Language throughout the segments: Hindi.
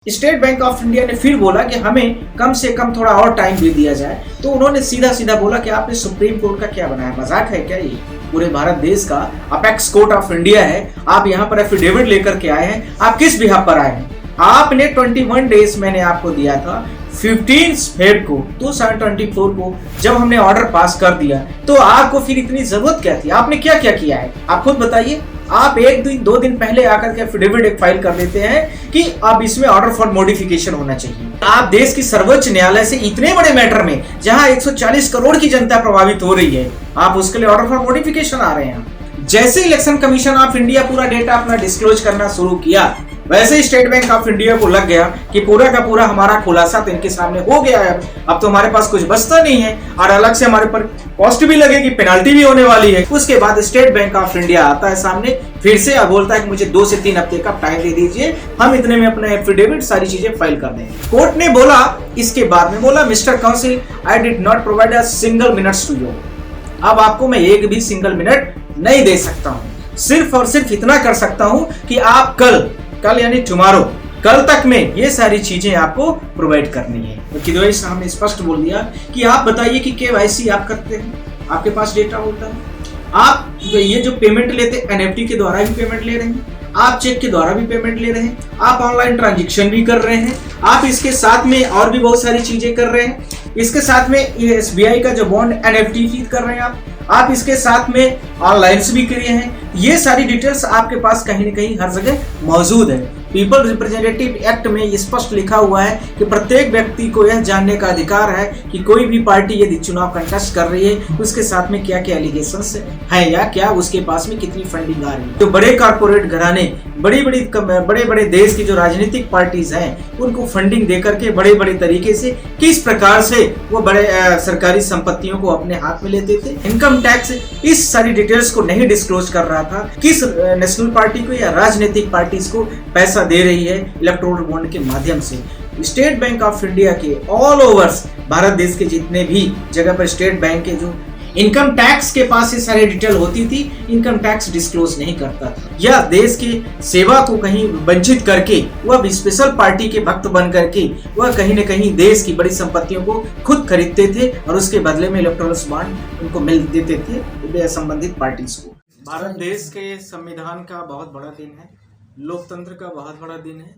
स्टेट बैंक ऑफ इंडिया ने फिर बोला कि हमें कम से कम थोड़ा और टाइम दे दिया जाए। तो उन्होंने सीधा सीधा बोला कि आपने सुप्रीम कोर्ट का क्या बनाया, मजाक है क्या ये? पूरे भारत देश का अपेक्स कोर्ट ऑफ इंडिया है, आप यहाँ पर एफिडेविट लेकर के आए हैं। आप किस बिहाफ पर आए हैं? आपने 21 डेज मैंने आपको दिया था 15 फेब को 2024 को जब हमने ऑर्डर पास कर दिया, तो आपको फिर इतनी जरूरत क्या थी? आपने क्या क्या किया है आप खुद बताइए। आप एक दिन दो दिन पहले आकर के एफिडेविट एक फाइल कर देते हैं कि अब इसमें ऑर्डर फॉर मॉडिफिकेशन होना चाहिए। आप देश की सर्वोच्च न्यायालय से इतने बड़े मैटर में जहां 140 करोड़ की जनता प्रभावित हो रही है, आप उसके लिए ऑर्डर फॉर मॉडिफिकेशन आ रहे हैं। जैसे इलेक्शन कमीशन ऑफ इंडिया पूरा डेटा अपना डिस्क्लोज करना शुरू किया, वैसे ही स्टेट बैंक ऑफ इंडिया को लग गया कि पूरा का पूरा हमारा खुलासा तो इनके सामने हो गया है, अब तो हमारे पास कुछ बचता नहीं है और अलग से हमारे पर कॉस्ट भी लगेगी, पेनाल्टी भी होने वाली है। उसके बाद स्टेट बैंक ऑफ इंडिया आता है सामने फिर से, अब बोलता है कि मुझे 2 से 3 हफ्ते का टाइम दे दीजिए, हम इतने में अपना एफिडेविट सारी चीजें फाइल कर देंगे। कोर्ट ने बोला, इसके बाद में बोला, mister counsel I did not provide a single minutes to you. अब आपको मैं एक भी सिंगल मिनट नहीं दे सकता हूँ, सिर्फ और सिर्फ इतना कर सकता हूँ कि आप कल यानी टुमारो, कल तक में ये सारी चीजें आपको प्रोवाइड करनी है। तो किदवई साहब ने स्पष्ट बोल दिया कि आप बताइए कि केवाईसी आप करते हैं, आपके पास डेटा होता है, आप ये जो पेमेंट लेते हैं एनएफटी के द्वारा भी पेमेंट ले रहे हैं, आप चेक के द्वारा भी पेमेंट ले रहे हैं, आप ऑनलाइन ट्रांजैक्शन भी कर रहे हैं, आप इसके साथ में और भी बहुत सारी चीजें कर रहे हैं। इसके साथ में एसबीआई का जो बॉन्ड एनएफटी फीड कर रहे हैं आप इसके साथ में ऑनलाइन भी किए हैं। ये सारी डिटेल्स आपके पास कहीं न कहीं हर जगह मौजूद है। पीपल रिप्रेजेंटेटिव एक्ट में स्पष्ट लिखा हुआ है कि प्रत्येक व्यक्ति को यह जानने का अधिकार है कि कोई भी पार्टी यदि चुनाव कंटेस्ट कर रही है उसके साथ में क्या क्या एलिगेशंस है या क्या उसके पास में कितनी फंडिंग आ रही है। तो बड़े कारपोरेट घराने, बड़े बड़े देश की जो राजनीतिक पार्टीज हैं उनको फंडिंग दे करके बड़े बड़े तरीके से किस प्रकार से वो बड़े सरकारी संपत्तियों को अपने हाथ में लेते थे। इनकम टैक्स इस सारी डिटेल्स को नहीं डिस्क्लोज कर रहा था, किस नेशनल पार्टी को या राजनीतिक पार्टीज को पैसा दे रही है इलेक्टोरल बॉन्ड के माध्यम से। स्टेट बैंक ऑफ इंडिया के ऑल ओवर्स भारत देश के जितने भी जगह पर स्टेट बैंक के जो इनकम टैक्स के पास ये सारी डिटेल होती थी, इनकम टैक्स डिस्क्लोज नहीं करता था, या देश की सेवा को कहीं वंचित करके वह स्पेशल पार्टी के भक्त बन करके वह कहीं न कहीं देश की बड़ी संपत्तियों को खुद खरीदते थे और उसके बदले में इलेक्टोरल बॉन्ड उनको मिल देते थे संबंधित पार्टीज को। भारत देश के संविधान का बहुत बड़ा दिन है, लोकतंत्र का बहुत बड़ा दिन है।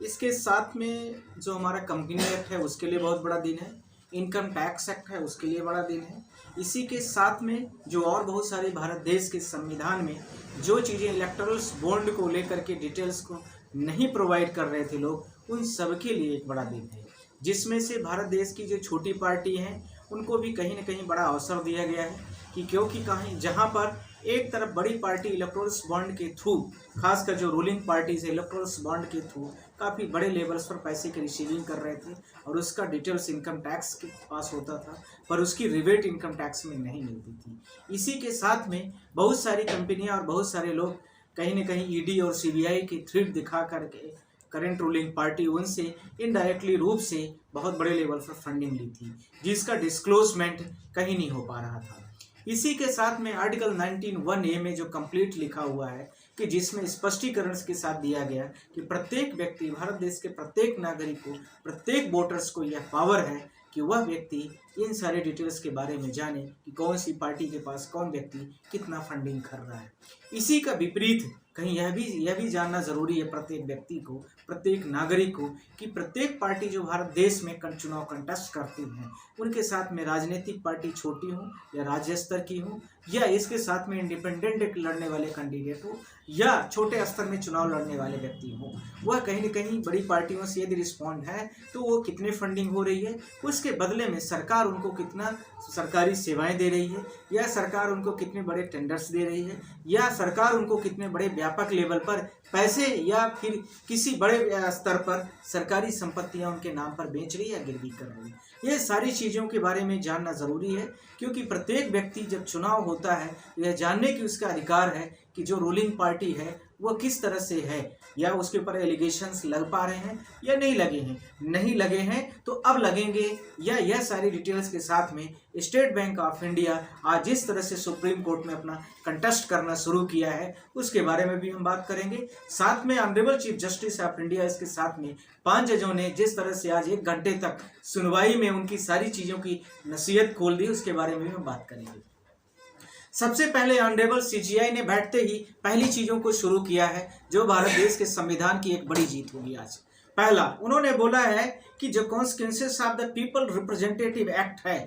इसके साथ में जो हमारा कंपनी एक्ट है उसके लिए बहुत बड़ा दिन है, इनकम टैक्स एक्ट है उसके लिए बड़ा दिन है। इसी के साथ में जो और बहुत सारे भारत देश के संविधान में जो चीज़ें इलेक्टोरल बॉन्ड को लेकर के डिटेल्स को नहीं प्रोवाइड कर रहे थे लोग, उन सब के लिए एक बड़ा दिन है, जिसमें से भारत देश की जो छोटी पार्टी हैं उनको भी कहीं न कहीं बड़ा अवसर दिया गया है कि क्योंकि कहीं जहाँ पर एक तरफ बड़ी पार्टी इलेक्टोरल बॉन्ड के थ्रू, खासकर जो रूलिंग पार्टीज है इलेक्टोरल बॉन्ड के थ्रू काफ़ी बड़े लेवल्स पर पैसे की रिसीविंग कर रहे थे और उसका डिटेल्स इनकम टैक्स के पास होता था, पर उसकी रिबेट इनकम टैक्स में नहीं मिलती थी। इसी के साथ में बहुत सारी कंपनियां और बहुत सारे लोग कहीं न कहीं ईडी और सीबीआई की थ्रेट दिखा करके करंट रूलिंग पार्टी उनसे इनडायरेक्टली रूप से बहुत बड़े लेवल पर फंडिंग ली थी, जिसका डिस्क्लोजमेंट कहीं नहीं हो पा रहा था। इसी के साथ में आर्टिकल 19(1)(a) में जो कंप्लीट लिखा हुआ है कि जिसमें स्पष्टीकरण के साथ दिया गया कि प्रत्येक व्यक्ति, भारत देश के प्रत्येक नागरिक को, प्रत्येक वोटर्स को यह पावर है कि वह व्यक्ति इन सारे डिटेल्स के बारे में जाने कि कौन सी पार्टी के पास कौन व्यक्ति कितना फंडिंग कर रहा है। इसी का विपरीत कहीं यह भी जानना जरूरी है प्रत्येक व्यक्ति को, प्रत्येक नागरिक को, कि प्रत्येक पार्टी जो भारत देश में चुनाव कंटेस्ट करती हैं उनके साथ में राजनीतिक पार्टी छोटी हो या राज्य स्तर की हो या इसके साथ में इंडिपेंडेंट लड़ने वाले कैंडिडेट हो या छोटे स्तर में चुनाव लड़ने वाले व्यक्ति हो, वह कहीं न कहीं बड़ी पार्टियों से यदि रिस्पॉन्ड है तो वो कितने फंडिंग हो रही है, उसके बदले में सरकार उनको कितना सरकारी सेवाएं दे रही है, या सरकार उनको कितने बड़े टेंडर्स दे रही है, या सरकार उनको कितने बड़े व्यापक लेवल पर पैसे या फिर किसी बड़े स्तर पर सरकारी संपत्तियां उनके नाम पर बेच रही है या गिरवी कर रही है। ये सारी चीज़ों के बारे में जानना ज़रूरी है, क्योंकि प्रत्येक व्यक्ति जब चुनाव होता है यह जानने की उसका अधिकार है कि जो रूलिंग पार्टी है वो किस तरह से है, या उसके ऊपर एलिगेशंस लग पा रहे हैं या नहीं लगे हैं, नहीं लगे हैं तो अब लगेंगे, या यह सारी डिटेल्स के साथ में स्टेट बैंक ऑफ इंडिया आज जिस तरह से सुप्रीम कोर्ट में अपना कंटेस्ट करना शुरू किया है उसके बारे में भी हम बात करेंगे। साथ में honourable chief justice of India इसके साथ में 5 जजों ने जिस तरह से आज 1 घंटे तक सुनवाई में उनकी सारी चीजों की नसीहत खोल दी उसके बारे में भी हम बात करेंगे। सबसे पहले ऑनरेबल सीजीआई ने बैठते ही पहली चीजों को शुरू किया है जो भारत देश के संविधान की एक बड़ी जीत होगी आज। पहला उन्होंने बोला है कि जो constitutions of the people representative act है,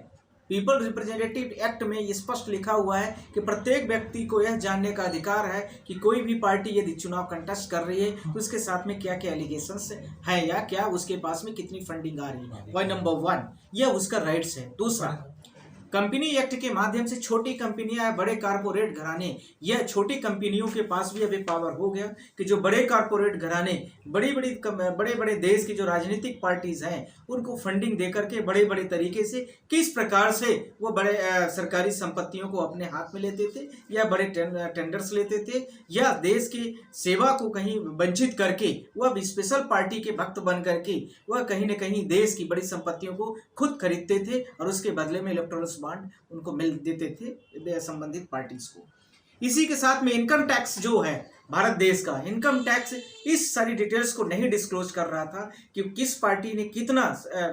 पीपल रिप्रेजेंटेटिव एक्ट में ये स्पष्ट लिखा हुआ है कि प्रत्येक व्यक्ति को यह जानने का अधिकार है कि कोई भी पार्टी यदि चुनाव कंटेस्ट कर रही है तो उसके साथ में क्या क्या एलिगेशंस हैं या क्या उसके पास में कितनी फंडिंग आ रही है। वह नंबर 1, यह उसका राइट्स है। दूसरा, कंपनी एक्ट के माध्यम से छोटी कंपनियां या बड़े कारपोरेट घराने या छोटी कंपनियों के पास भी अभी पावर हो गया कि जो बड़े कारपोरेट घराने बड़े बड़े देश की जो राजनीतिक पार्टीज हैं उनको फंडिंग देकर के बड़े बड़े तरीके से किस प्रकार से वो बड़े सरकारी संपत्तियों को अपने हाथ में लेते थे या बड़े टेंडर्स लेते थे या देश की सेवा को कहीं वंचित करके वह स्पेशल पार्टी के भक्त बन करके वह कहीं न कहीं देश की बड़ी संपत्तियों को खुद खरीदते थे और उसके बदले में इलेक्टोरल बॉन्ड उनको मिल देते थे संबंधित पार्टीज को। इसी के साथ में इनकम टैक्स जो है भारत देश का, इनकम टैक्स इस सारी डिटेल्स को नहीं डिस्क्लोज कर रहा था कि किस पार्टी ने कितना,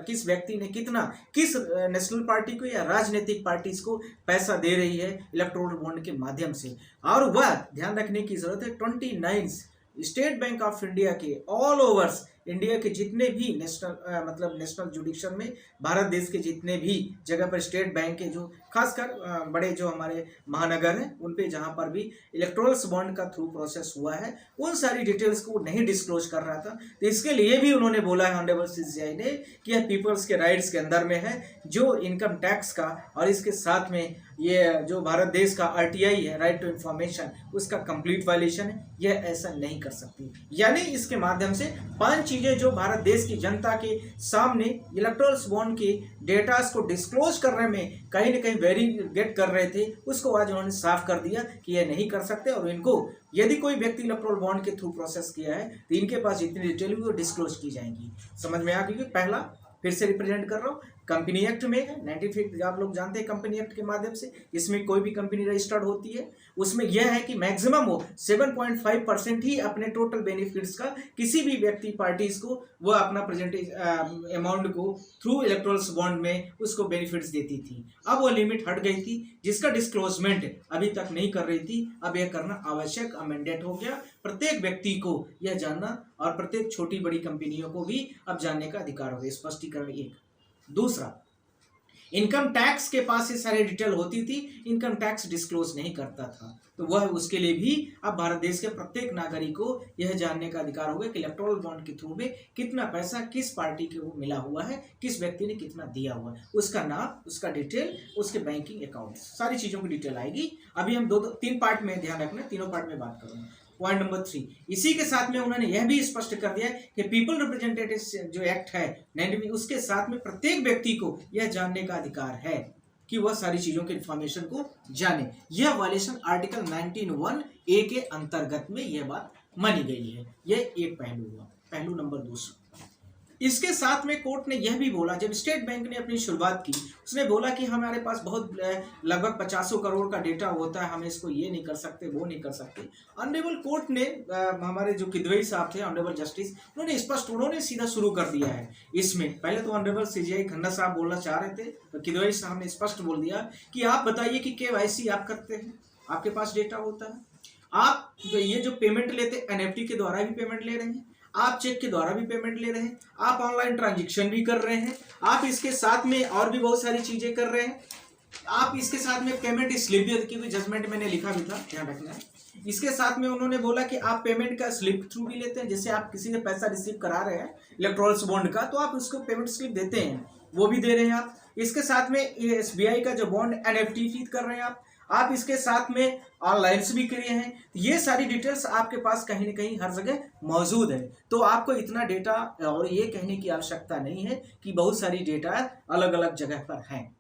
किस व्यक्ति ने कितना, किस नेशनल पार्टी को या राजनीतिक पार्टीज को पैसा दे रही है इलेक्टोरल बॉन्ड के माध्यम से। और वह ध्यान रखने की जरूरत है 29 स्टेट बैंक ऑफ इंडिया के ऑल ओवर्स इंडिया के जितने भी नेशनल जुडिक्शन में भारत देश के जितने भी जगह पर स्टेट बैंक के जो खासकर बड़े जो हमारे महानगर हैं उन पे जहां पर भी इलेक्टोरल्स बॉन्ड का थ्रू प्रोसेस हुआ है उन सारी डिटेल्स को नहीं डिस्क्लोज कर रहा था। तो इसके लिए भी उन्होंने बोला है ऑनरेबल सीजीआई ने कि यह पीपल्स के राइट्स के अंदर में है जो इनकम टैक्स का और इसके साथ में ये जो भारत देश का आरटीआई है, राइट टू इंफॉर्मेशन, उसका कंप्लीट वायलेशन है, यह ऐसा नहीं कर सकती। यानी इसके माध्यम से 5 चीजें जो भारत देश की जनता के सामने इलेक्टोरल बॉन्ड के डेटास को डिस्क्लोज करने में कहीं न कहीं वेरीगेट कर रहे थे उसको आज उन्होंने साफ कर दिया कि यह नहीं कर सकते और इनको यदि कोई व्यक्ति इलेक्टोरल बॉन्ड के थ्रू प्रोसेस किया है तो इनके पास जितनी डिटेल हुई वो डिस्क्लोज की जाएंगी। समझ में आ गई? पहला फिर से रिप्रेजेंट कर रहा हूँ, कंपनी एक्ट में है 95, आप लोग जानते हैं कंपनी एक्ट के माध्यम से इसमें कोई भी कंपनी रजिस्टर्ड होती है उसमें यह है कि मैक्सिमम वो 7.5% ही अपने टोटल बेनिफिट्स का किसी भी व्यक्ति पार्टीज को वो अपना प्रेजेंटेज अमाउंट को थ्रू इलेक्टोरल बॉन्ड में उसको बेनिफिट्स देती थी। अब वो लिमिट हट गई थी जिसका डिस्क्लोजमेंट अभी तक नहीं कर रही थी, अब यह करना आवश्यक मैंडेट हो गया। प्रत्येक व्यक्ति को यह जानना और प्रत्येक छोटी बड़ी कंपनियों को भी अब जानने का अधिकार होगा। स्पष्टीकरण 1। दूसरा, इनकम टैक्स के पास ये सारी डिटेल होती थी, इनकम टैक्स डिस्क्लोज नहीं करता था, तो वह उसके लिए भी अब भारत देश के प्रत्येक नागरिक को यह जानने का अधिकार होगा कि इलेक्टोरल बॉन्ड के थ्रू में कितना पैसा किस पार्टी को मिला हुआ है, किस व्यक्ति ने कितना दिया हुआ है, उसका नाम, उसका डिटेल, उसके बैंकिंग अकाउंट, सारी चीजों की डिटेल आएगी। अभी हम 3 पार्ट में ध्यान रखना, तीनों पार्ट में बात करूंगा। पॉइंट नंबर 3, इसी के साथ में उन्होंने यह भी स्पष्ट कर दिया कि पीपल रिप्रेजेंटेटिव जो एक्ट है 90 उसके साथ में प्रत्येक व्यक्ति को यह जानने का अधिकार है कि वह सारी चीजों के इंफॉर्मेशन को जाने। यह वायलेशन आर्टिकल 19(1)(a) के अंतर्गत में यह बात मानी गई है। यह एक पहलू हुआ। पहलू नंबर 2, इसके साथ में कोर्ट ने यह भी बोला, जब स्टेट बैंक ने अपनी शुरुआत की उसने बोला कि हमारे पास बहुत लगभग 50 करोड़ का डेटा होता है, हम इसको ये नहीं कर सकते, वो नहीं कर सकते। ऑनरेबल कोर्ट ने हमारे जो किदवई साहब थे ऑनरेबल जस्टिस, उन्होंने सीधा शुरू कर दिया है इसमें। पहले तो ऑनरेबल सीजीआई खन्ना साहब बोलना चाह रहे थे तो किदवई साहब ने स्पष्ट बोल दिया कि आप बताइए कि KYC आप करते हैं, आपके पास डेटा होता है, आप ये जो पेमेंट लेते NFT के द्वारा भी पेमेंट ले रहे हैं, आप चेक के द्वारा भी पेमेंट ले रहे हैं, आप ऑनलाइन ट्रांजैक्शन भी कर रहे हैं, आप इसके साथ में और भी बहुत सारी चीजें कर रहे हैं, आप इसके साथ में पेमेंट स्लिप भी, क्योंकि जजमेंट मैंने लिखा भी था, ध्यान रखना है। इसके साथ में उन्होंने बोला कि आप पेमेंट का स्लिप थ्रू भी लेते हैं, जैसे आप किसी से पैसा रिसीव करा रहे हैं इलेक्टोरल बॉन्ड का तो आप उसको पेमेंट स्लिप देते हैं, वो भी दे रहे हैं आप। इसके साथ में SBI का जो बॉन्ड NFT फीड कर रहे हैं आप इसके साथ में ऑनलाइन भी किए हैं। ये सारी डिटेल्स आपके पास कहीं ना कहीं हर जगह मौजूद है, तो आपको इतना डेटा और ये कहने की आवश्यकता नहीं है कि बहुत सारी डेटा अलग अलग जगह पर हैं।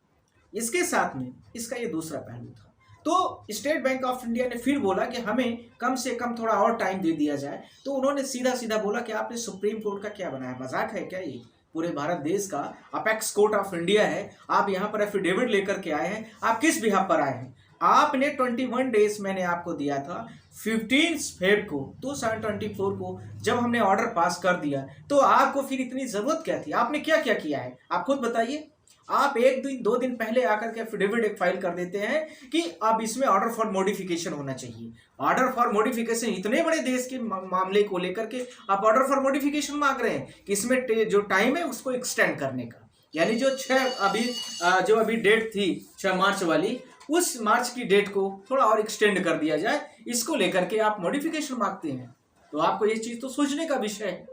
इसके साथ में इसका ये दूसरा पहलू था। तो स्टेट बैंक ऑफ इंडिया ने फिर बोला कि हमें कम से कम थोड़ा और टाइम दे दिया जाए। तो उन्होंने सीधा सीधा बोला कि आपने सुप्रीम कोर्ट का क्या बनाया, मजाक है क्या ये? पूरे भारत देश का अपेक्स कोर्ट ऑफ इंडिया है, आप यहाँ पर एफिडेविट लेकर के आए हैं। आप किस बिहाफ पर आए हैं? आपने 21 डेज मैंने आपको दिया था 15 फेब को 2024 को, जब हमने ऑर्डर पास कर दिया तो आपको फिर इतनी जरूरत क्या थी? आपने क्या क्या किया है आप खुद बताइए। आप एक दिन 2 दिन पहले आकर के एफिडेविट एक फाइल कर देते हैं कि अब इसमें ऑर्डर फॉर मॉडिफिकेशन होना चाहिए। ऑर्डर फॉर मॉडिफिकेशन, इतने बड़े देश के मामले को लेकर के आप ऑर्डर फॉर मॉडिफिकेशन मांग रहे हैं कि इसमें जो टाइम है उसको एक्सटेंड करने का, यानी जो अभी डेट थी 6 मार्च वाली, उस मार्च की डेट को थोड़ा और एक्सटेंड कर दिया जाए, इसको लेकर के आप मॉडिफिकेशन मांगते हैं। तो आपको ये चीज तो सोचने का विषय है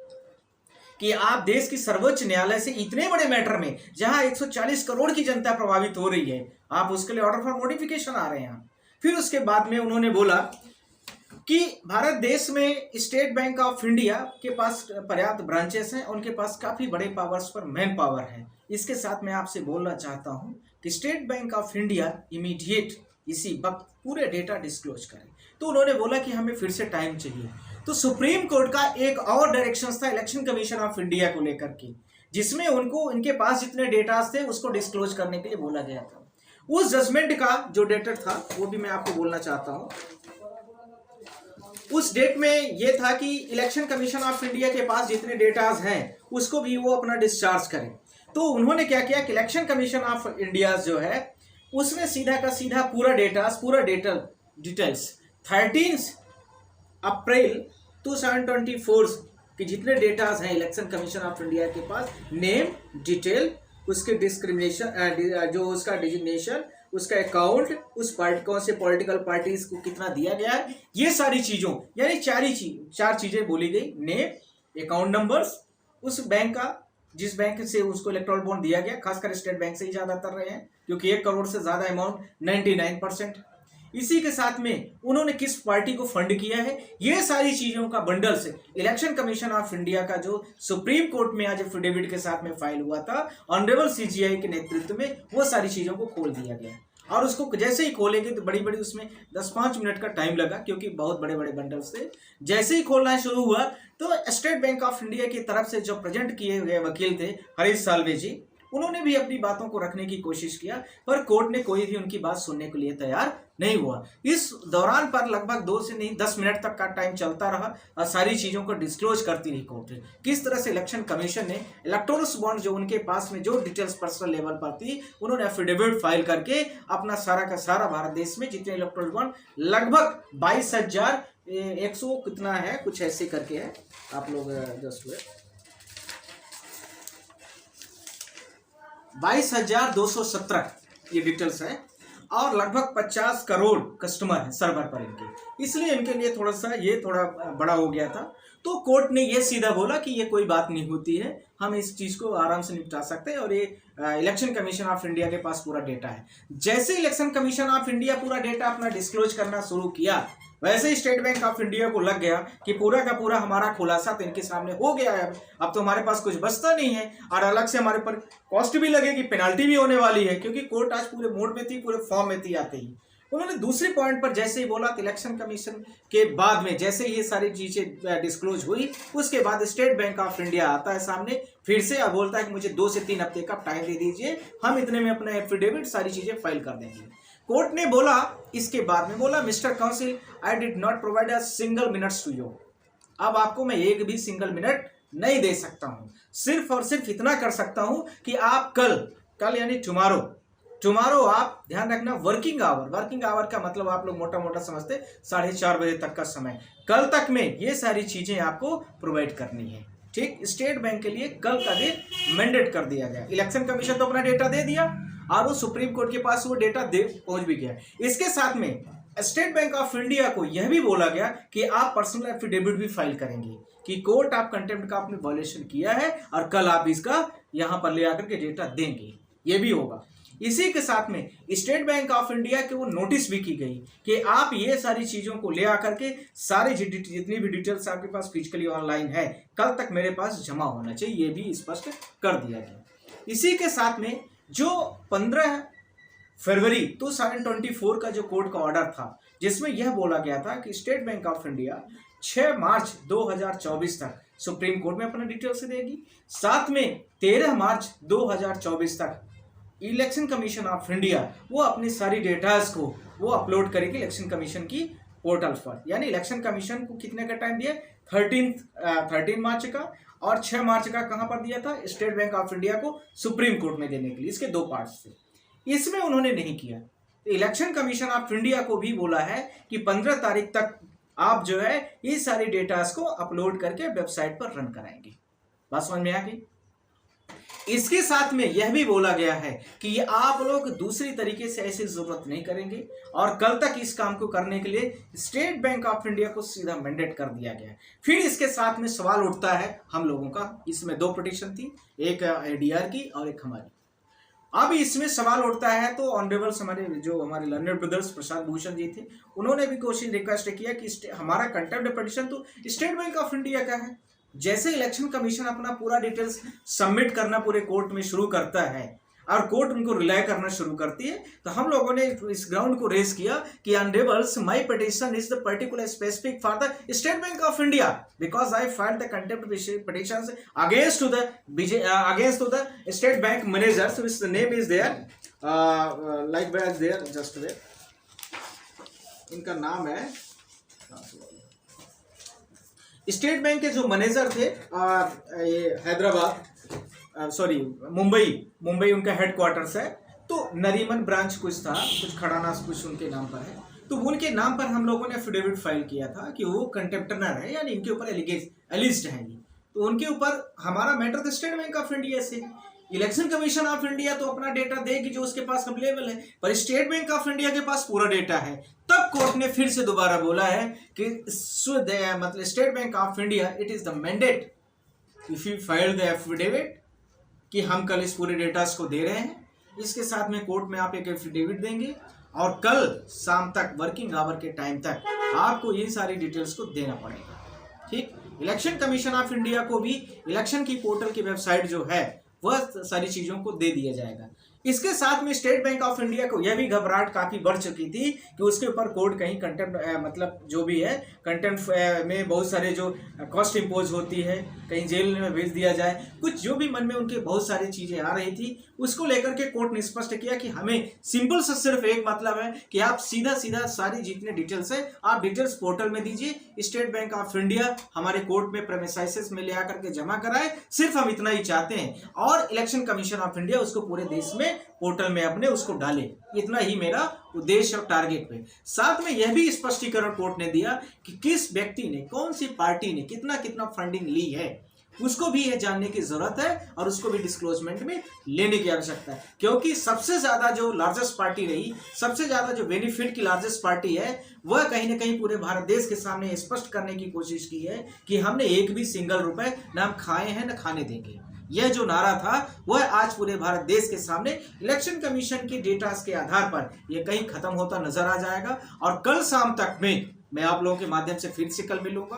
कि आप देश की सर्वोच्च न्यायालय से इतने बड़े मैटर में जहां 140 करोड़ की जनता प्रभावित हो रही है, आप उसके लिए ऑर्डर फॉर मॉडिफिकेशन आ रहे हैं। फिर उसके बाद में उन्होंने बोला कि भारत देश में स्टेट बैंक ऑफ इंडिया के पास पर्याप्त ब्रांचेस हैं, उनके पास काफी बड़े पावर्स पर मैन पावर है। इसके साथ मैं आपसे बोलना चाहता हूं कि state Bank of India immediate इसी वक्त पूरे डेटा डिस्क्लोज करें। तो उन्होंने बोला कि हमें फिर से टाइम चाहिए। तो सुप्रीम कोर्ट का एक और डायरेक्शन था इलेक्शन कमीशन ऑफ इंडिया को लेकर के, जिसमें उनको इनके पास जितने डेटा थे उसको डिस्क्लोज करने के लिए बोला गया था। उस जजमेंट का जो डेट था वो भी मैं आपको बोलना चाहता हूं। उस डेट में यह था कि इलेक्शन कमीशन ऑफ इंडिया के पास जितने डेटाज हैं उसको भी वो अपना डिस्चार्ज करें। तो उन्होंने क्या किया कि इलेक्शन कमीशन ऑफ इंडिया जो है उसने सीधा का सीधा पूरा डिटेल्स 13 अप्रैल 2024 के जितने डेटाज हैं इलेक्शन कमीशन ऑफ इंडिया के पास, नेम, डिटेल, उसके डिस्क्रिमिनेशन, जो उसका डिजिग्नेशन, उसका अकाउंट, उस कौन से पॉलिटिकल पार्टीज को कितना दिया गया है, ये सारी चीजों, यानी चार चीजें बोली गई। नेम, अकाउंट नंबर्स, उस बैंक का जिस बैंक से उसको इलेक्टोरल बॉन्ड दिया गया, खासकर स्टेट बैंक से ही ज्यादातर रहे हैं क्योंकि 1 करोड़ से ज्यादा अमाउंट 99%। इसी के साथ में उन्होंने किस पार्टी को फंड किया है, ये सारी चीजों का बंडल से इलेक्शन कमीशन ऑफ इंडिया का जो सुप्रीम कोर्ट में आज एफिडेविट के साथ में फाइल हुआ था ऑनरेबल सीजीआई के नेतृत्व में, वो सारी चीजों को खोल दिया गया। और उसको जैसे ही खोलेंगे तो बड़ी उसमें 10-5 मिनट का टाइम लगा क्योंकि बहुत बड़े बंडल्स थे। जैसे ही खोलना शुरू हुआ तो स्टेट बैंक ऑफ इंडिया की तरफ से जो प्रेजेंट किए गए वकील थे हरीश साल्वे जी, उन्होंने भी अपनी बातों को रखने की कोशिश किया, पर कोर्ट ने कोई भी उनकी बात सुनने के लिए तैयार नहीं हुआ। इस दौरान पर लगभग 2 से नहीं 10 मिनट तक का टाइम चलता रहा और सारी चीजों को डिस्क्लोज करती रही कोर्ट। किस तरह से इलेक्शन कमीशन ने इलेक्टोरल बॉन्ड जो उनके पास में जो डिटेल्स पर्सनल लेवल पर थी, उन्होंने एफिडेविट फाइल करके अपना सारा का सारा भारत देश में जितने इलेक्टोरल बॉन्ड लगभग 22,100 कितना है, कुछ ऐसे करके है, आप लोग जस्ट 22,217 ये डिटेल्स है और लगभग 50 करोड़ कस्टमर हैं सर्वर पर इनके, इसलिए इनके लिए थोड़ा बड़ा हो गया था। तो कोर्ट ने ये सीधा बोला कि ये कोई बात नहीं होती है, हम इस चीज को आराम से निपटा सकते हैं और ये इलेक्शन कमीशन ऑफ इंडिया के पास पूरा डेटा है। जैसे इलेक्शन कमीशन ऑफ इंडिया पूरा डेटा अपना डिस्क्लोज करना शुरू किया, वैसे ही स्टेट बैंक ऑफ इंडिया को लग गया कि पूरा का पूरा हमारा खुलासा तो इनके सामने हो गया है, अब तो हमारे पास कुछ बचता नहीं है और अलग से हमारे पर कॉस्ट भी लगेगी, पेनाल्टी भी होने वाली है, क्योंकि कोर्ट आज पूरे मोड में थी, पूरे फॉर्म में थी आते ही। उन्होंने दूसरे पॉइंट पर जैसे ही बोला, इलेक्शन कमीशन के बाद में जैसे ये सारी चीजें डिस्क्लोज हुई, उसके बाद स्टेट बैंक ऑफ इंडिया आता है सामने फिर से और बोलता है कि मुझे 2 से 3 हफ्ते का टाइम दे दीजिए, हम इतने में अपना एफिडेविट सारी चीजें फाइल कर देंगे। कोर्ट ने बोला, इसके बाद में बोला, mister counsel, I did not provide a single minutes to you. अब आपको मैं एक भी सिंगल मिनट नहीं दे सकता हूं, सिर्फ और सिर्फ इतना कर सकता हूं कि आप कल यानी टुमारो आप ध्यान रखना, वर्किंग आवर का मतलब आप लोग मोटा समझते 4:30 बजे तक का समय, कल तक में ये सारी चीजें आपको प्रोवाइड करनी है। ठीक, स्टेट बैंक के लिए कल का दिन मैंडेट कर दिया गया। इलेक्शन कमीशन तो अपना डेटा दे दिया और वो सुप्रीम कोर्ट के पास वो डेटा पहुंच भी गया। इसके साथ में स्टेट बैंक ऑफ इंडिया को यह भी बोला गया कि आप पर्सनल एफिडेविट भी फाइल करेंगे कि कोर्ट आप कंटेम्प्ट का आपने वायलेशन किया है और कल आप इसका यहां पर ले आकर के डेटा देंगे, ये भी होगा। इसी के साथ में स्टेट बैंक ऑफ इंडिया के वो नोटिस भी की गई कि आप ये सारी चीजों को ले आकर के सारे जितनी भी डिटेल्स आपके पास फिजिकली ऑनलाइन है कल तक मेरे पास जमा होना चाहिए, ये भी स्पष्ट कर दिया गया। इसी के साथ में जो 15 फरवरी 2024 का जो कोर्ट का ऑर्डर था, जिसमें यह बोला गया था कि स्टेट बैंक ऑफ इंडिया 6 मार्च 2024 तक सुप्रीम कोर्ट में अपना डिटेल्स देगी। साथ में 13 मार्च 2024 तक इलेक्शन कमीशन ऑफ इंडिया वो अपनी सारी डेटास को वो अपलोड करेगी इलेक्शन कमीशन की पोर्टल पर। यानी इलेक्शन कमीशन को कितने का टाइम दिया, 13 मार्च का, और 6 मार्च का कहां पर दिया था, स्टेट बैंक ऑफ इंडिया को सुप्रीम कोर्ट में देने के लिए। इसके 2 पार्ट्स थे, इसमें उन्होंने नहीं किया। तो इलेक्शन कमीशन ऑफ इंडिया को भी बोला है कि 15 तारीख तक आप जो है ये सारी डेटास को अपलोड करके वेबसाइट पर रन कराएंगे। बात समझ में आ गई। इसके साथ में यह भी बोला गया है कि ये आप लोग दूसरी तरीके से ऐसी जरूरत नहीं करेंगे, और कल तक इस काम को करने के लिए स्टेट बैंक ऑफ इंडिया को सीधा मैंडेट कर दिया गया है। फिर इसके साथ में सवाल उठता है हम लोगों का, इसमें 2 पिटीशन थी, एक ADR की और एक हमारी। अब इसमें सवाल उठता है तो ऑनरेबल्स हमारे लर्नर ब्रदर्स प्रशांत भूषण जी थे, उन्होंने भी क्वेश्चन रिक्वेस्ट किया कि हमारा कंटेम्प्ट पिटीशन तो स्टेट बैंक ऑफ इंडिया का है। जैसे इलेक्शन कमीशन अपना पूरा डिटेल्स सबमिट करना पूरे कोर्ट में शुरू करता है और कोर्ट उनको रिलाय करना शुरू करती है, तो हम लोगों ने इस ग्राउंड को रेज किया कि honourables my petition is the particular specific for the state Bank of India because I filed the contempt petitions against to the state bank managers which the name is there like बैज देयर जस्ट वेट, इनका नाम है स्टेट बैंक के जो मैनेजर थे हैदराबाद सॉरी मुंबई उनका हेडक्वार्टर्स है, तो नरीमन ब्रांच कुछ था, कुछ खड़ाना कुछ उनके नाम पर है, तो उनके नाम पर हम लोगों ने एफिडेविट फाइल किया था कि वो कंटेम्प्टनर है, यानी इनके ऊपर एलिस्ड है ये, तो उनके ऊपर हमारा मैटर था स्टेट बैंक ऑफ इंडिया से। इलेक्शन कमीशन ऑफ इंडिया तो अपना डेटा देगी जो उसके पास अवेलेबल है, पर स्टेट बैंक ऑफ इंडिया के पास पूरा डेटा है। तब कोर्ट ने फिर से दोबारा बोला है कि मतलब state Bank of India it is the mandate if you file the affidavit कि हम कल इस पूरे डेटास को दे रहे हैं, इसके साथ में कोर्ट में आप एक एफिडेविट देंगे और कल शाम तक वर्किंग आवर के टाइम तक आपको ये सारी डिटेल्स को देना पड़ेगा। ठीक, इलेक्शन कमीशन ऑफ इंडिया को भी इलेक्शन की पोर्टल की वेबसाइट जो है वह सारी चीजों को दे दिया जाएगा। इसके साथ में स्टेट बैंक ऑफ इंडिया को यह भी घबराहट काफी बढ़ चुकी थी कि उसके ऊपर कोर्ट कहीं कंटेम्प्ट मतलब जो भी है कंटेम्प्ट में बहुत सारे जो कॉस्ट इम्पोज होती है, कहीं जेल में भेज दिया जाए, कुछ जो भी मन में उनके बहुत सारी चीजें आ रही थी, उसको लेकर के कोर्ट ने स्पष्ट किया कि हमें सिंपल से सिर्फ एक मतलब है कि आप सीधा सीधा सारी जितने डिटेल्स है आप डिटेल्स पोर्टल में दीजिए, स्टेट बैंक ऑफ इंडिया हमारे कोर्ट में प्रेमिसाइसेस में ले आकर के जमा कराए, सिर्फ हम इतना ही चाहते हैं, और इलेक्शन कमीशन ऑफ इंडिया उसको पूरे देश में पोर्टल में अपने उसको डाले, इतना ही मेरा उद्देश्य और टारगेट पे। साथ में यह भी स्पष्टीकरण कोर्ट ने दिया कि किस व्यक्ति ने, कौन सी पार्टी ने कितना कितना फंडिंग ली है, उसको भी यह जानने की जरूरत है और उसको भी डिस्क्लोजमेंट में लेने की आवश्यकता है, क्योंकि सबसे ज्यादा जो लार्जेस्ट पार्टी रही, सबसे ज्यादा जो बेनिफिट की लार्जेस्ट पार्टी है, वह कहीं ना कहीं पूरे भारत देश के सामने स्पष्ट करने की कोशिश की है कि हमने एक भी सिंगल रुपए ना हम खाए हैं ना खाने देंगे। यह जो नारा था वह आज पूरे भारत देश के सामने इलेक्शन कमीशन की डेटा के आधार पर यह कहीं खत्म होता नजर आ जाएगा। और कल शाम तक में मैं आप लोगों के माध्यम से फिर से कल मिलूंगा,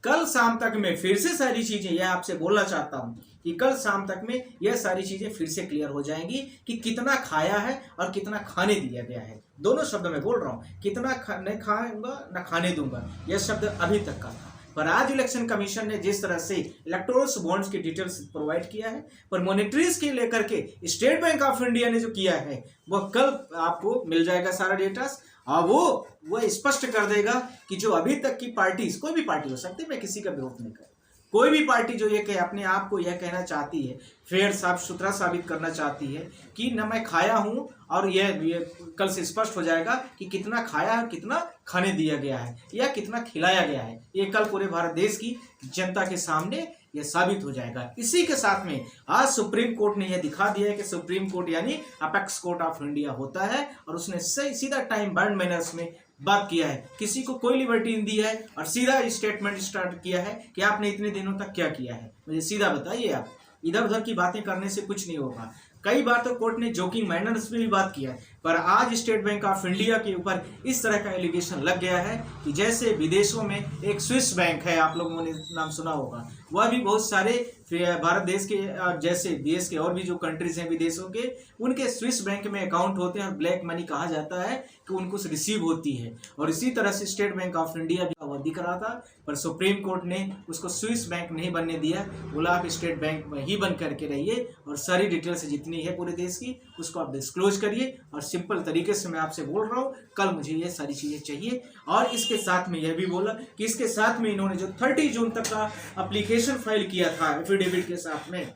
कल शाम तक में फिर से सारी चीजें यह आपसे बोलना चाहता हूं कि कल शाम तक में यह सारी चीजें फिर से क्लियर हो जाएंगी कि कितना खाया है और कितना खाने दिया गया है। दोनों शब्द मैं बोल रहा हूं, कितना नहीं खाऊंगा ना खाने दूंगा, यह शब्द अभी तक का था। पर आज इलेक्शन कमीशन ने जिस तरह से इलेक्टोरल बॉन्ड्स की डिटेल्स प्रोवाइड किया है, पर मॉनेटरीज के लेकर के स्टेट बैंक ऑफ इंडिया ने जो किया है वह कल आपको मिल जाएगा सारा डेटा, और वो स्पष्ट कर देगा कि जो अभी तक की पार्टीज, कोई भी पार्टी हो सकती है, मैं किसी का विरोध नहीं कर, कोई भी पार्टी जो ये कहे अपने आप को यह कहना चाहती है, फेयर साफ सुथरा साबित करना चाहती है कि न मैं खाया हूं, और ये कल से स्पष्ट हो जाएगा कि कितना खाया है, कितना खाने दिया गया है या कितना खिलाया गया है, ये कल पूरे भारत देश की जनता के सामने यह साबित हो जाएगा। इसी के साथ में आज सुप्रीम कोर्ट ने यह दिखा दिया है कि सुप्रीम कोर्ट यानी अपेक्स कोर्ट ऑफ इंडिया होता है, और उसने सीधा टाइम बाउंड मैनर्स में बात किया है, किसी को कोई लिबर्टी नहीं दी है, और सीधा स्टेटमेंट स्टार्ट किया है कि आपने इतने दिनों तक क्या किया है, मुझे सीधा बताइए। आप इधर उधर की बातें करने से कुछ नहीं होगा। कई बार तो कोर्ट ने जोकिंग मैनर्स में भी बात किया है, पर आज स्टेट बैंक ऑफ इंडिया के ऊपर इस तरह का एलिगेशन लग गया है कि जैसे विदेशों में एक स्विस बैंक है, आप लोगों ने नाम सुना होगा, वह भी बहुत सारे भारत देश के जैसे देश के और भी जो कंट्रीज हैं विदेशों के, उनके स्विस बैंक में अकाउंट होते हैं और ब्लैक मनी कहा जाता है कि उनको रिसीव होती है। और इसी तरह से स्टेट बैंक ऑफ इंडिया भी वह दिख रहा था, पर सुप्रीम कोर्ट ने उसको स्विस बैंक नहीं बनने दिया, बोला आप स्टेट बैंक में ही बन करके रहिए और सारी डिटेल्स जितनी है पूरे देश की उसको आप डिस्क्लोज करिए। और सिंपल तरीके से मैं आपसे बोल रहा हूँ, कल मुझे ये सारी चीज़ें चाहिए। और इसके साथ में यह भी बोला कि इसके साथ में इन्होंने जो 30 जून तक का एप्लीकेशन फाइल किया था एफिडेविट के साथ में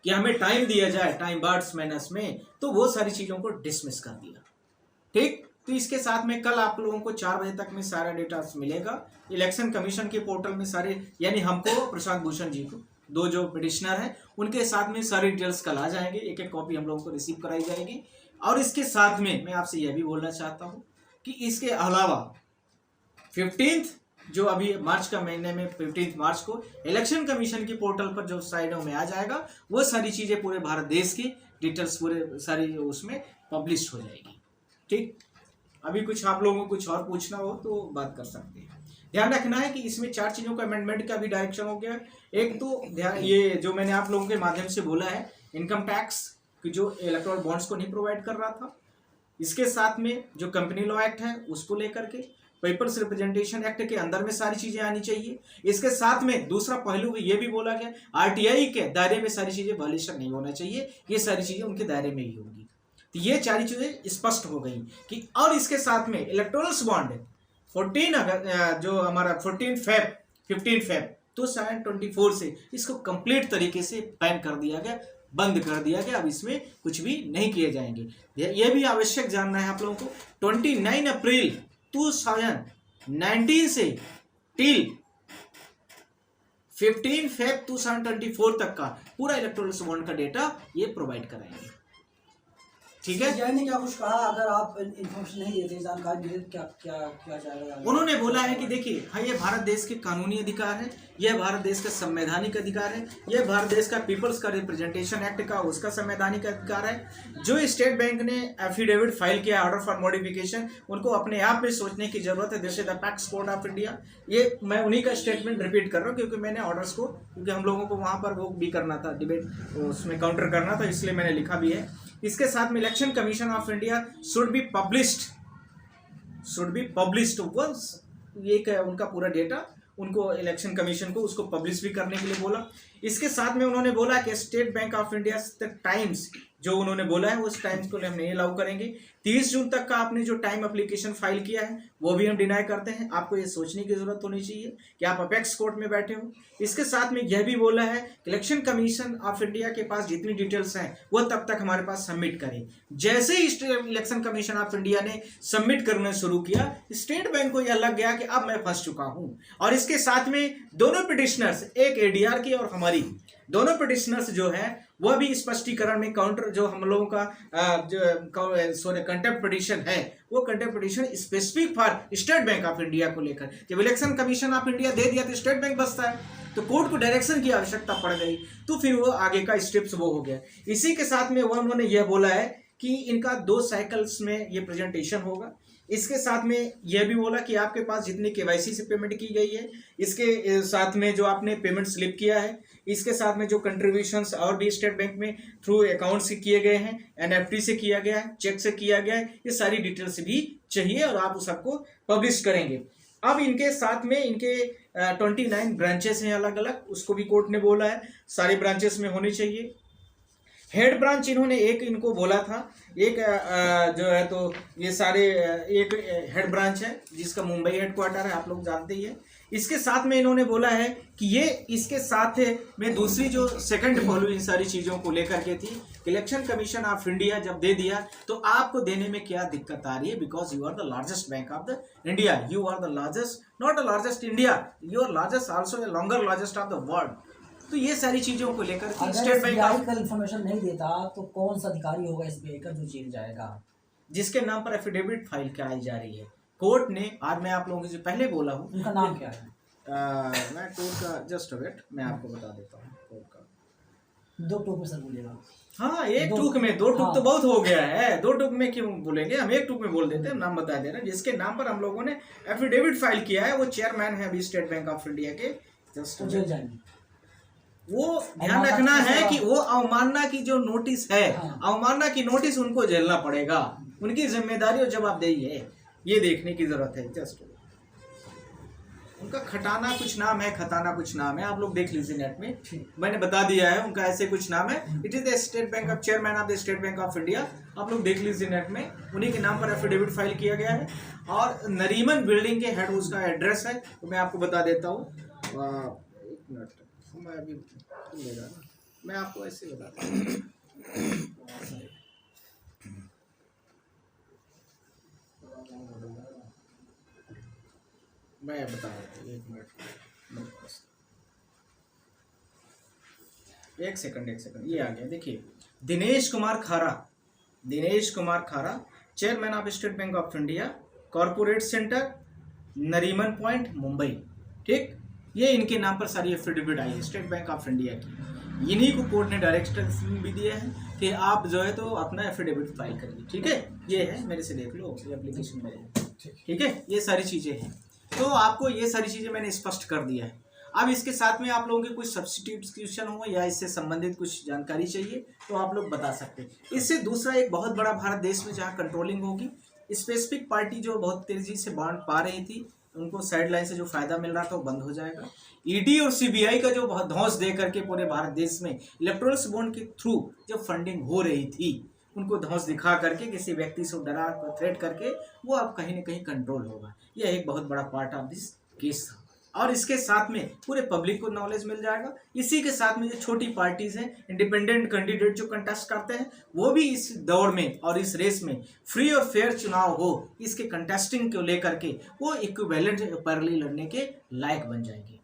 कि हमें टाइम दिया जाए, टाइम बार्ड्स मैनस में, तो वो सारी चीज़ों को डिसमिस कर दिया। ठीक, तो इसके साथ में कल आप लोगों को 4 बजे तक में सारा डेटा मिलेगा इलेक्शन कमीशन के पोर्टल में सारे, यानी हमको प्रशांत भूषण जी को, 2 जो पिटिशनर हैं उनके साथ में सारी डिटेल्स कल आ जाएंगे, एक एक कॉपी हम लोगों को रिसीव कराई जाएगी। और इसके साथ में मैं आपसे यह भी बोलना चाहता हूँ कि इसके अलावा 15 जो अभी मार्च का महीने में 15 मार्च को इलेक्शन कमीशन की पोर्टल पर जो साइडों में आ जाएगा, वो सारी चीज़ें पूरे भारत देश की डिटेल्स पूरे सारी उसमें पब्लिश हो जाएगी। ठीक, अभी कुछ आप लोगों को कुछ और पूछना हो तो बात कर सकते हैं। ध्यान रखना है कि इसमें 4 चीज़ों का अमेंडमेंट का भी डायरेक्शन हो गया। एक तो ये जो मैंने आप लोगों के माध्यम से बोला है, इनकम टैक्स कि जो इलेक्टोरल बॉन्ड्स को नहीं प्रोवाइड कर रहा था, इसके साथ में जो कंपनी लॉ एक्ट है उसको लेकर के, पीपल्स रिप्रेजेंटेशन एक्ट के अंदर में सारी चीजें आनी चाहिए। इसके साथ में दूसरा पहलू ये भी बोला गया, आरटीआई के दायरे में सारी चीजें वायलेशन नहीं होना चाहिए, ये सारी चीजें उनके दायरे में ही होंगी। तो ये 4 चीजें स्पष्ट हो गई कि, और इसके साथ में इलेक्टोरल बॉन्ड 14 जो हमारा 15 फेब 2024 से इसको कंप्लीट तरीके से बैन कर दिया गया, बंद कर दिया गया। अब इसमें कुछ भी नहीं किए जाएंगे। यह भी आवश्यक जानना है आप लोगों को, 29 अप्रैल 2019 से टिल 15 फेब 2024 तक का पूरा इलेक्टोरल बॉन्ड का डेटा ये प्रोवाइड कराएंगे। ठीक है, यानी क्या कुछ कहा, अगर आप इन्फॉर्मेशन नहीं देते, जानकारी देते, क्या क्या क्या जाएगा? उन्होंने बोला है कि देखिए, हाँ, ये भारत देश के कानूनी अधिकार है, यह भारत देश का संवैधानिक अधिकार है, यह भारत देश का पीपल्स का रिप्रेजेंटेशन एक्ट का उसका संवैधानिक अधिकार है। जो स्टेट बैंक ने एफिडेविट फाइल किया ऑर्डर फॉर मॉडिफिकेशन, उनको अपने आप में सोचने की जरूरत है। This is the apex court of India. ये मैं उन्हीं का स्टेटमेंट रिपीट कर रहा हूँ क्योंकि मैंने ऑर्डर्स को, क्योंकि हम लोगों को वहाँ पर वो भी करना था, डिबेट उसमें काउंटर करना था, इसलिए मैंने लिखा भी है। इसके साथ में election commission of India should be published once, ये उनका पूरा डेटा उनको इलेक्शन कमीशन को उसको पब्लिश भी करने के लिए बोला। इसके साथ में उन्होंने बोला कि स्टेट बैंक ऑफ इंडिया तक टाइम्स जो उन्होंने बोला है उस टाइम्स को हम नहीं अलाउ करेंगे। 30 जून तक का आपने जो टाइम एप्लीकेशन फाइल किया है वो भी हम डिनाई करते हैं। आपको ये सोचने की जरूरत होनी चाहिए कि आप अपेक्स कोर्ट में बैठे हो। इसके साथ में यह भी बोला है कि इलेक्शन कमीशन ऑफ इंडिया के पास जितनी डिटेल्स हैं वो तब तक हमारे पास सबमिट करें। जैसे ही इलेक्शन कमीशन ऑफ इंडिया ने सबमिट करना शुरू किया, स्टेट बैंक को यह लग गया कि अब मैं फंस चुका हूं। और इसके साथ में दोनों पिटिशनर्स, एक एडीआर की और हमारी, दोनों पिटिशनर्स जो है वह भी स्पष्टीकरण में काउंटर, जो हम लोगों का कंटेम्प्ट पिटीशन है, वो contempt petition specific for state Bank of India को लेकर, जब इलेक्शन कमीशन ऑफ इंडिया दे दिया तो स्टेट बैंक बसता है, तो कोर्ट को डायरेक्शन की आवश्यकता पड़ गई, तो फिर वो आगे का स्टेप्स वो हो गया। इसी के साथ में वह उन्होंने यह बोला है कि इनका 2 साइकिल्स में ये प्रेजेंटेशन होगा। इसके साथ में यह भी बोला कि आपके पास जितनी केवाईसी से पेमेंट की गई है, इसके साथ में जो आपने पेमेंट स्लिप किया है, इसके साथ में जो कंट्रीब्यूशंस और भी स्टेट बैंक में थ्रू अकाउंट से किए गए हैं, एनएफटी से किया गया है, चेक से किया गया है, ये सारी डिटेल्स भी चाहिए और आप सबको पब्लिश करेंगे। अब इनके साथ में इनके 29 ब्रांचेस हैं अलग अलग, उसको भी कोर्ट ने बोला है सारी ब्रांचेस में होनी चाहिए। हेड ब्रांच इन्होंने एक इनको बोला था, एक जो है तो ये सारे एक हेड ब्रांच है जिसका मुंबई हेडक्वार्टर है, आप लोग जानते ही है। इसके साथ में इन्होंने बोला है कि ये इसके साथ में दूसरी जो सेकंड पहलू इन सारी चीज़ों को लेकर के थी, इलेक्शन कमीशन ऑफ इंडिया जब दे दिया तो आपको देने में क्या दिक्कत आ रही है, because you are the largest bank of the India, you are the largest, not the largest India, you are largest also longer largest of the world. तो ये सारी चीजों को लेकर स्टेट बैंक का इन्फॉर्मेशन नहीं देता तो कौन सा अधिकारी होगा एसबीआई का जो जेल जाएगा, जिसके नाम पर एफिडेविट फाइल कराई जा रही है कोर्ट ने। आज मैं आप लोगों से पहले बोला हूँ, उनका नाम क्या है? मैं कोर्ट का जस्ट वेट मैं आपको बता देता हूँ कोर्ट का। 2 टूक में सर बोलिएगा। हाँ, एक टूक में, 2 टूक तो बहुत हो गया है, 2 टूक में क्यों बोलेंगे, हम 1 टूक में बोल देते हैं। नाम बता दे रहे हैं जिसके नाम पर हम लोगों ने एफिडेविट फाइल किया है, वो चेयरमैन है अभी स्टेट बैंक ऑफ इंडिया के, जस्ट वो जेल जाएंगे। वो ध्यान रखना है कि वो अवमानना की जो नोटिस है, हाँ। अवमानना की नोटिस उनको झेलना पड़ेगा, उनकी जिम्मेदारी और जवाबदेही है, ये देखने की जरूरत है। जस्ट उनका खटाना कुछ नाम है, खताना कुछ नाम है, आप लोग देख लीजिए नेट में, मैंने बता दिया है उनका ऐसे कुछ नाम है। It is the state Bank of chairman of the state Bank of India, आप लोग देख लीजिए नेट में, उन्हीं के नाम पर एफिडेविट फाइल किया गया है। और नरीमन बिल्डिंग के हेड उसका एड्रेस है, तो मैं आपको बता देता हूँ। एक मिनट, मैं अभी लेगा ना, मैं आपको ऐसे बताता हूँ। मैं बता रहा हूँ, एक मिनट, एक सेकंड, ये आ गया, देखिए, दिनेश कुमार खारा, chairman of state Bank of India, corporate centre, Nariman point, Mumbai. ठीक, ये इनके नाम पर सारी एफिडेविट आई है स्टेट बैंक ऑफ इंडिया की। इन्हीं को कोर्ट ने डायरेक्शन भी दिया है कि आप जो है तो अपना एफिडेविट फाइल करिए। ठीक है, ये है, मेरे से देख लो, ये एप्लीकेशन में है। ठीक है, ये सारी चीज़ें हैं, तो आपको ये सारी चीज़ें मैंने स्पष्ट कर दिया है। अब इसके साथ में आप लोगों के कुछ सब्स्टिट्यूट क्वेश्चन हो या इससे संबंधित कुछ जानकारी चाहिए तो आप लोग बता सकते हैं। इससे दूसरा एक बहुत बड़ा भारत देश में जहाँ कंट्रोलिंग होगी, स्पेसिफिक पार्टी जो बहुत तेजी से बॉन्ड पा रही थी, उनको साइड लाइन से जो फायदा मिल रहा था वो बंद हो जाएगा। ईडी और सीबीआई का जो धौंस दे करके पूरे भारत देश में इलेक्ट्रॉनिक्स बॉन्ड के थ्रू जो फंडिंग हो रही थी, उनको धौंस दिखा करके किसी व्यक्ति से डरा थ्रेट करके वो अब कहीं ना कहीं कंट्रोल होगा। यह एक बहुत बड़ा पार्ट ऑफ दिस केस था, और इसके साथ में पूरे पब्लिक को नॉलेज मिल जाएगा। इसी के साथ में जो छोटी पार्टीज हैं, इंडिपेंडेंट कैंडिडेट जो कंटेस्ट करते हैं, वो भी इस दौड़ में और इस रेस में फ्री और फेयर चुनाव हो, इसके कंटेस्टिंग को लेकर के वो इक्विवेलेंट पैरेलल लड़ने के लायक बन जाएंगे।